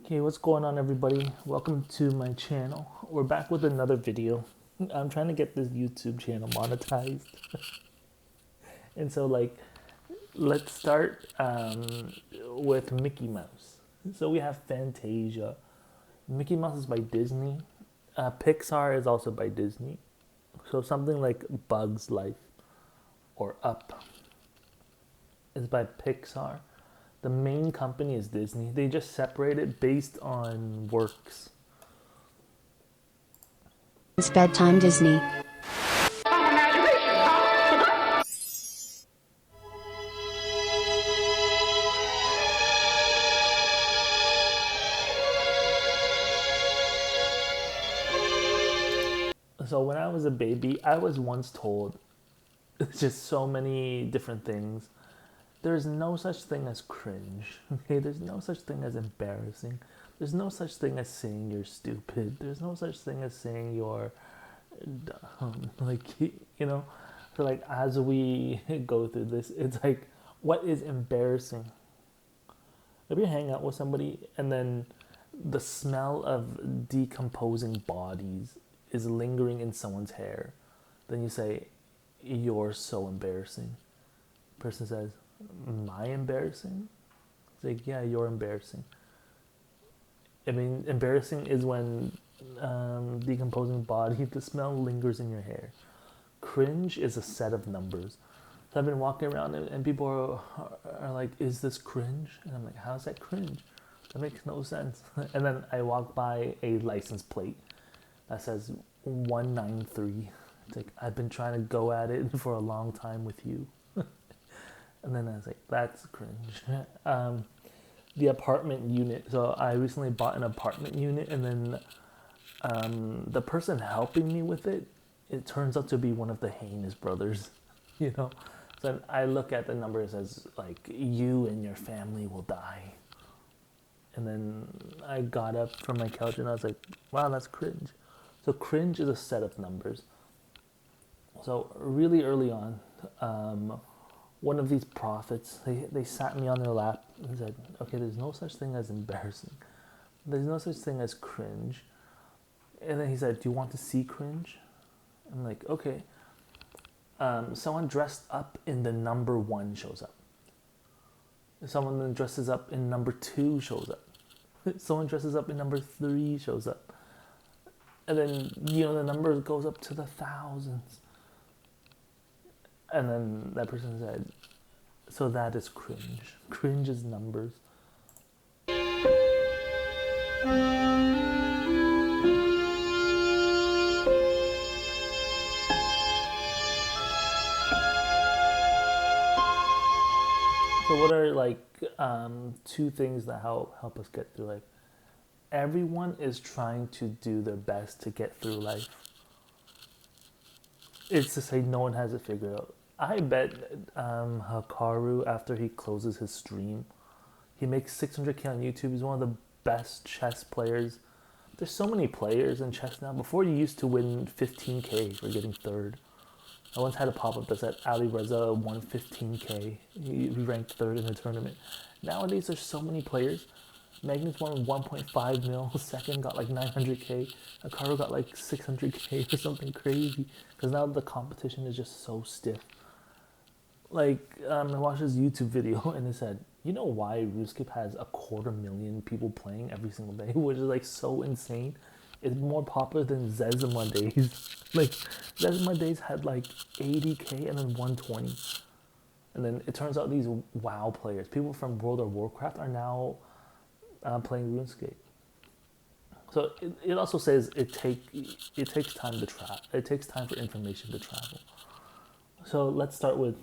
Hey, what's going on, everybody? Welcome to my channel. We're back with another video. I'm trying to get this YouTube channel monetized. And so, let's start with Mickey Mouse. So we have Fantasia. Mickey Mouse is by Disney. Pixar is also by Disney. So something like Bug's Life or Up is by Pixar. The main company is Disney. They just separate it based on works. It's bedtime Disney. So when I was a baby, I was once told just so many different things. There's no such thing as cringe. Okay, there's no such thing as embarrassing. There's no such thing as saying you're stupid. There's no such thing as saying you're dumb. So as we go through this, it's like, what is embarrassing? If you hang out with somebody and then the smell of decomposing bodies is lingering in someone's hair, then you say, you're so embarrassing. Person says, am I embarrassing? It's like, yeah, you're embarrassing. I mean, embarrassing is when decomposing body, the smell lingers in your hair. Cringe is a set of numbers. So I've been walking around and people are like, is this cringe? And I'm like, how's that cringe? That makes no sense. And then I walk by a license plate that says 193. It's like, I've been trying to go at it for a long time with you. And then I was like, that's cringe. The apartment unit. So I recently bought an apartment unit, and then the person helping me with it, it turns out to be one of the Haynes brothers, you know? So I look at the number, it says, like, you and your family will die. And then I got up from my couch and I was like, wow, that's cringe. So cringe is a set of numbers. So really early on, one of these prophets, they sat me on their lap and said, okay, there's no such thing as embarrassing. There's no such thing as cringe. And then he said, do you want to see cringe? I'm like, okay. Someone dressed up in the number 1 shows up. Someone then dresses up in number 2 shows up. Someone dresses up in number 3 shows up. And then, the number goes up to the thousands. And then that person said, so that is cringe. Cringe is numbers. So what are two things that help us get through life? Everyone is trying to do their best to get through life. It's to say no one has it figured out. I bet Hikaru, after he closes his stream, he makes 600k on YouTube. He's one of the best chess players. There's so many players in chess now. Before, you used to win 15k for getting third. I once had a pop-up that said Ali Reza won 15k. He ranked third in the tournament. Nowadays, there's so many players. Magnus won 1.5 mil. Second got like 900k. Hikaru got like 600k or something crazy. Because now the competition is just so stiff. I watched this YouTube video and it said, you know why RuneScape has 250,000 people playing every single day, which is like so insane. It's more popular than Zezima Days. Zezima Days had like 80k and then 120. And then it turns out these WoW players, people from World of Warcraft, are now playing RuneScape. So it also says it takes time to travel. It takes time for information to travel. So let's start with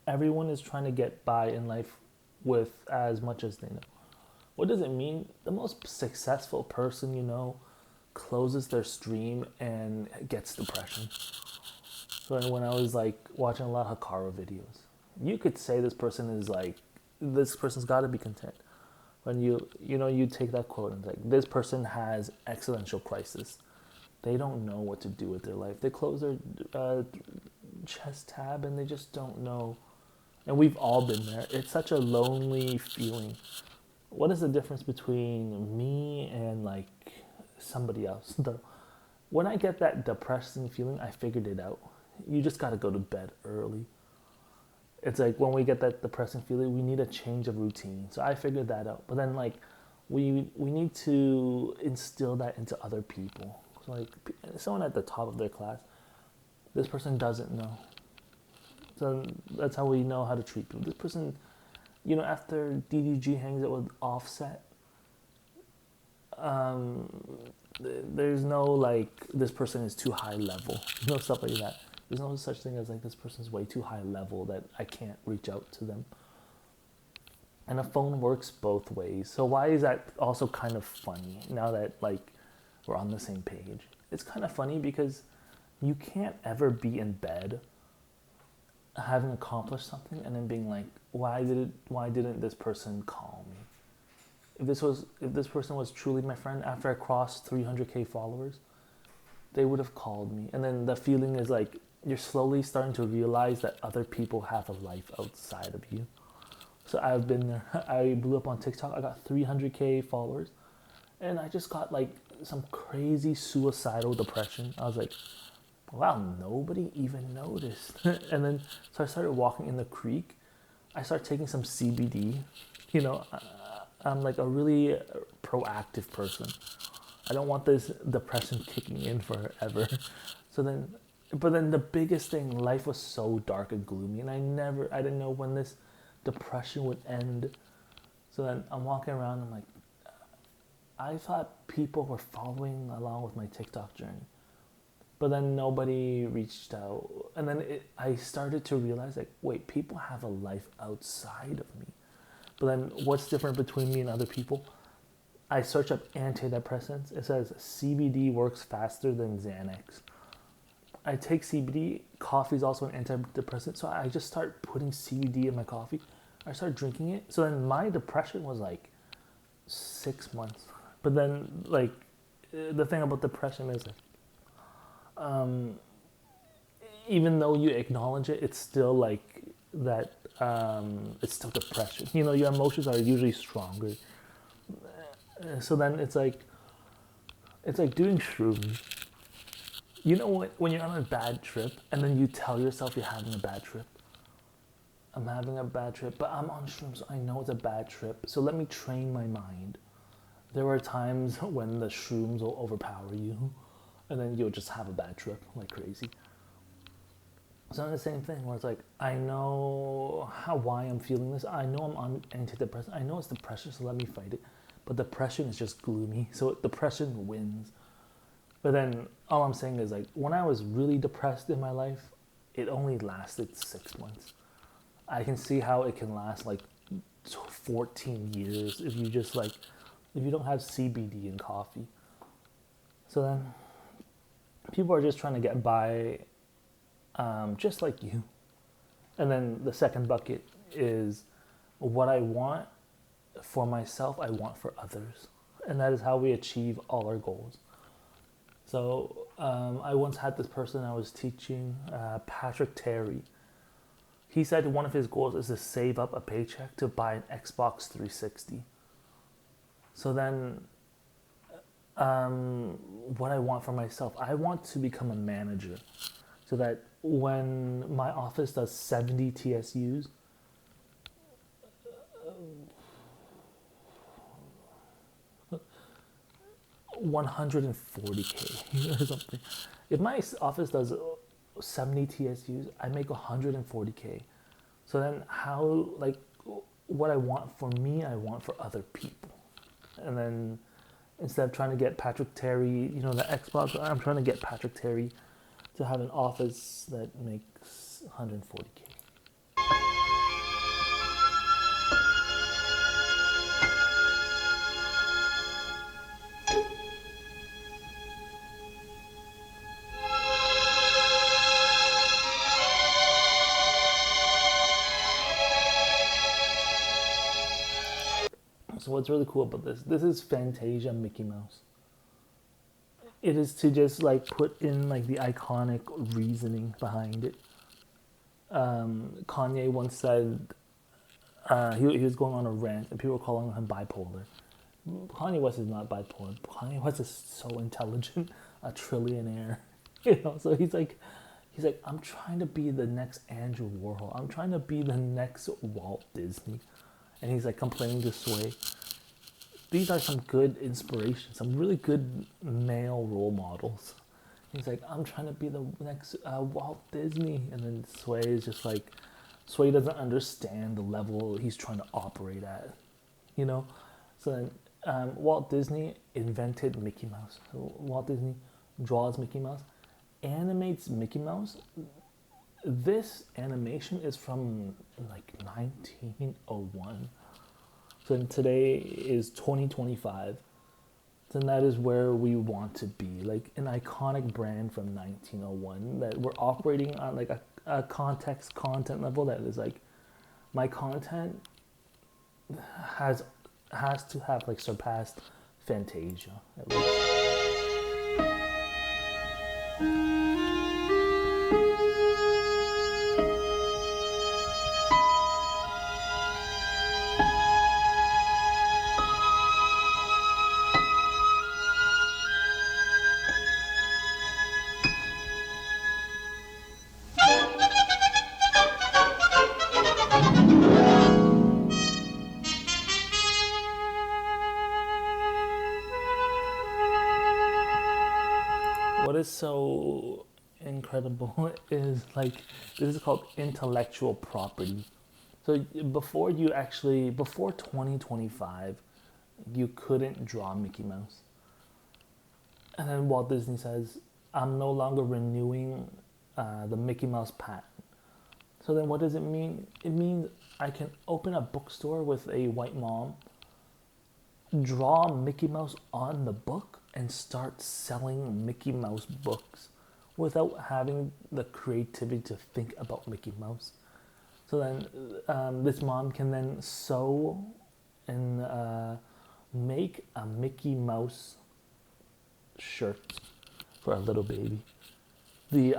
everyone is trying to get by in life with as much as they know. What does it mean? The most successful person closes their stream and gets depression. So when I was watching a lot of Hikaru videos, you could say this person's got to be content. When you take that quote and this person has existential crisis. They don't know what to do with their life. They close their chess tab and they just don't know. And we've all been there. It's such a lonely feeling what is the difference between me and like somebody else? When I get that depressing feeling, I figured it out. You just gotta go to bed early. It's like when we get that depressing feeling, we need a change of routine. So I figured that out. But then like we need to instill that into other people. So like someone at the top of their class, this person doesn't know. So that's how we know how to treat people. This person, after DDG hangs out with Offset, um, there's no like this person is too high level. No stuff like that. There's no such thing as like this person's way too high level that I can't reach out to them. And a phone works both ways. So why is that also kind of funny now that like we're on the same page? It's kind of funny because you can't ever be in bed having accomplished something and then being like, why didn't this person call me? If this person was truly my friend after I crossed 300k followers, they would have called me. And then the feeling is like you're slowly starting to realize that other people have a life outside of you. So I've been there. I blew up on TikTok. I got 300k followers, and I just got like some crazy suicidal depression. I was like, wow, nobody even noticed. And then so I started walking in the creek. I started taking some CBD. I'm like a really proactive person. I don't want this depression kicking in forever. But then the biggest thing, life was so dark and gloomy, and I didn't know when this depression would end. So then I'm walking around, I'm like, I thought people were following along with my TikTok journey. But then nobody reached out. And then I started to realize, like, wait, people have a life outside of me. But then what's different between me and other people? I search up antidepressants. It says CBD works faster than Xanax. I take CBD. Coffee is also an antidepressant. So I just start putting CBD in my coffee. I start drinking it. So then my depression was like 6 months. But then, like, the thing about depression is, even though you acknowledge it, it's still like that. It's still depression. Your emotions are usually stronger. So then it's like doing shrooms. When you're on a bad trip and then you tell yourself you're having a bad trip. I'm having a bad trip, but I'm on shrooms, so I know it's a bad trip. So let me train my mind. There were times when the shrooms will overpower you, and then you'll just have a bad trip like crazy. So it's the same thing where it's like, I know why I'm feeling this. I know I'm on antidepressant. I know it's depression, so let me fight it. But depression is just gloomy, so depression wins. But then all I'm saying is, like, when I was really depressed in my life, it only lasted 6 months. I can see how it can last like 14 years if you don't have CBD in coffee. So then people are just trying to get by, just like you. And then the second bucket is what I want for myself, I want for others. And that is how we achieve all our goals. So I once had this person I was teaching, Patrick Terry. He said one of his goals is to save up a paycheck to buy an Xbox 360. So then, what I want for myself, I want to become a manager so that when my office does 70 TSUs, $140K or something. If my office does 70 TSUs, I make 140K. So then how, like, what I want for me, I want for other people. And then instead of trying to get Patrick Terry, the Xbox, I'm trying to get Patrick Terry to have an office that makes 140K. So what's really cool about this is Fantasia Mickey Mouse. It is to just like put in like the iconic reasoning behind it. Kanye once said, he was going on a rant, and people were calling him bipolar. Kanye West is not bipolar. Kanye West is so intelligent, a trillionaire. So he's like, I'm trying to be the next Andrew Warhol. I'm trying to be the next Walt Disney. And he's like complaining to Sway. These are some good inspirations, some really good male role models. He's like, I'm trying to be the next Walt Disney. And then Sway is just like, Sway doesn't understand the level he's trying to operate at, So then Walt Disney invented Mickey Mouse. So Walt Disney draws Mickey Mouse, animates Mickey Mouse. This animation is from like 1901. So today is 2025. Then that is where we want to be, like an iconic brand from 1901 that we're operating on like a content level that is like, my content has to have like surpassed Fantasia at least. What is so incredible is like, this is called intellectual property. So before 2025, you couldn't draw Mickey Mouse. And then Walt Disney says, I'm no longer renewing the Mickey Mouse patent. So then what does it mean? It means I can open a bookstore with a white mom, draw Mickey Mouse on the book, and start selling Mickey Mouse books without having the creativity to think about Mickey Mouse. So then this mom can then sew and make a Mickey Mouse shirt for a little baby. The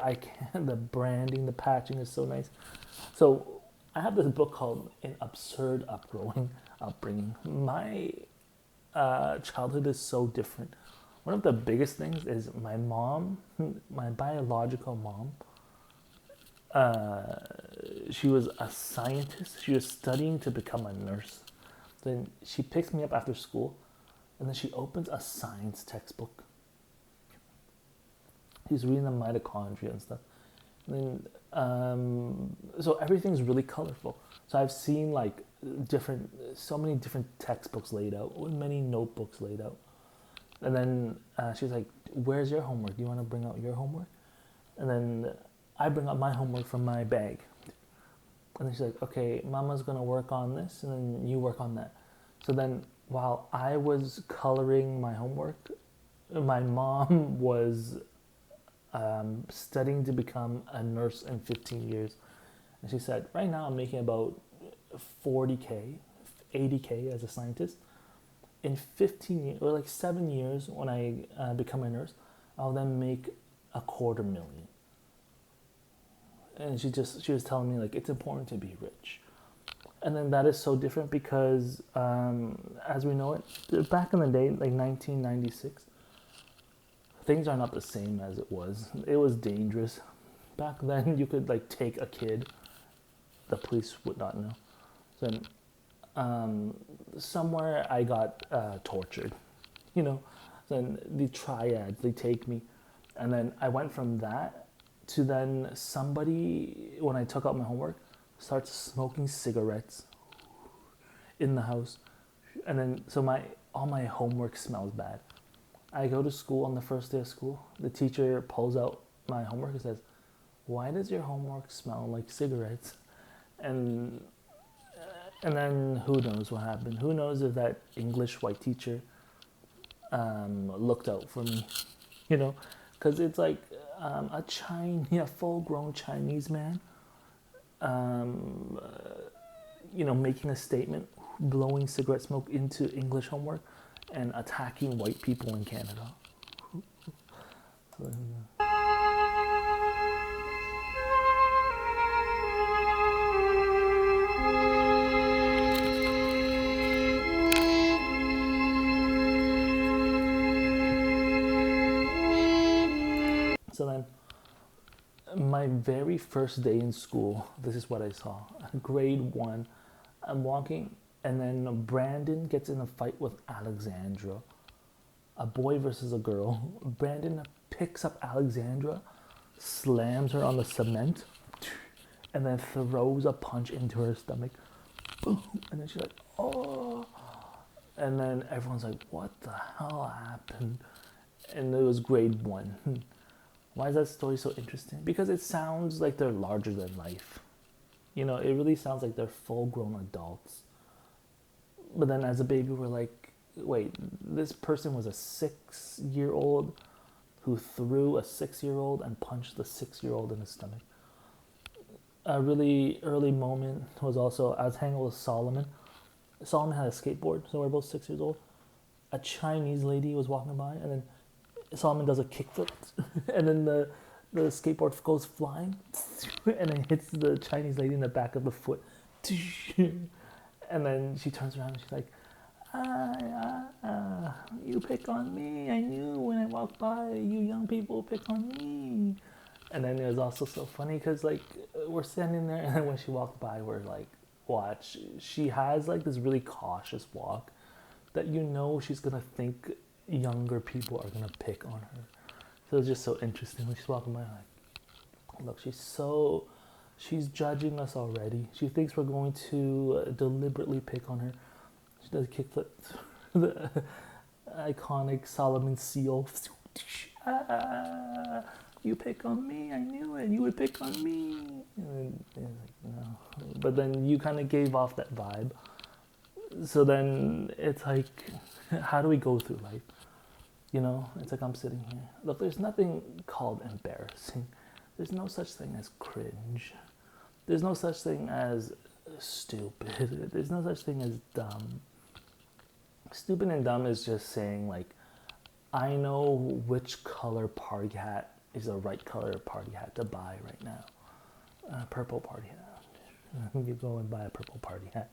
branding, the patching is so nice. So I have this book called An Absurd Upbringing. My childhood is so different. One of the biggest things is my mom, my biological mom, she was a scientist. She was studying to become a nurse. Then she picks me up after school, and then she opens a science textbook. She's reading the mitochondria and stuff. And then, so everything's really colorful. So I've seen like so many different textbooks laid out, many notebooks laid out. And then she's like, where's your homework? Do you want to bring out your homework? And then I bring out my homework from my bag. And then she's like, okay, Mama's going to work on this, and then you work on that. So then while I was coloring my homework, my mom was studying to become a nurse in 15 years. And she said, right now I'm making about 40K, 80K as a scientist. In 15 years, or like 7 years, when I become a nurse, I'll then make $250,000. And she was telling me like, it's important to be rich. And then that is so different because as we know it, back in the day, like 1996, things are not the same as it was. It was dangerous. Back then, you could like take a kid, the police would not know. So somewhere I got tortured, Then the triads, they take me, and then I went from that to then somebody, when I took out my homework, starts smoking cigarettes in the house, and then so all my homework smells bad. I go to school on the first day of school. The teacher pulls out my homework and says, "Why does your homework smell like cigarettes?" And then who knows what happened? Who knows if that English white teacher looked out for me, because it's like a full-grown Chinese man, making a statement, blowing cigarette smoke into English homework, and attacking white people in Canada. So, My very first day in school, this is what I saw. Grade one, I'm walking, and then Brandon gets in a fight with Alexandra. A boy versus a girl. Brandon picks up Alexandra, slams her on the cement, and then throws a punch into her stomach. Boom. And then she's like, oh. And then everyone's like, what the hell happened? And it was grade one. Why is that story so interesting? Because it sounds like they're larger than life. You know, it really sounds like they're full grown adults. But then as a baby, we're like, wait, this person was a 6-year-old who threw a 6-year-old and punched the 6-year-old in the stomach. A really early moment was also, I was hanging with Solomon. Solomon had a skateboard, so we're both 6 years old. A Chinese lady was walking by, and then Solomon does a kickflip, and then the skateboard goes flying, and then hits the Chinese lady in the back of the foot. And then she turns around and she's like, you pick on me. I knew when I walked by, you young people pick on me. And then it was also so funny because like we're standing there, and then when she walked by, we're like, watch. She has like this really cautious walk that you know she's gonna think younger people are gonna pick on her. So it's just so interesting when she's walking by, like, look, she's judging us already. She thinks we're going to deliberately pick on her. She does a kickflip, the iconic Solomon seal. You pick on me, I knew it, you would pick on me. And then, like, no. But then you kind of gave off that vibe. So then it's like, how do we go through life? You know, it's like I'm sitting here. Look, there's nothing called embarrassing. There's no such thing as cringe. There's no such thing as stupid. There's no such thing as dumb. Stupid and dumb is just saying, like, I know which color party hat is the right color party hat to buy right now. Purple party hat. You go and buy a purple party hat.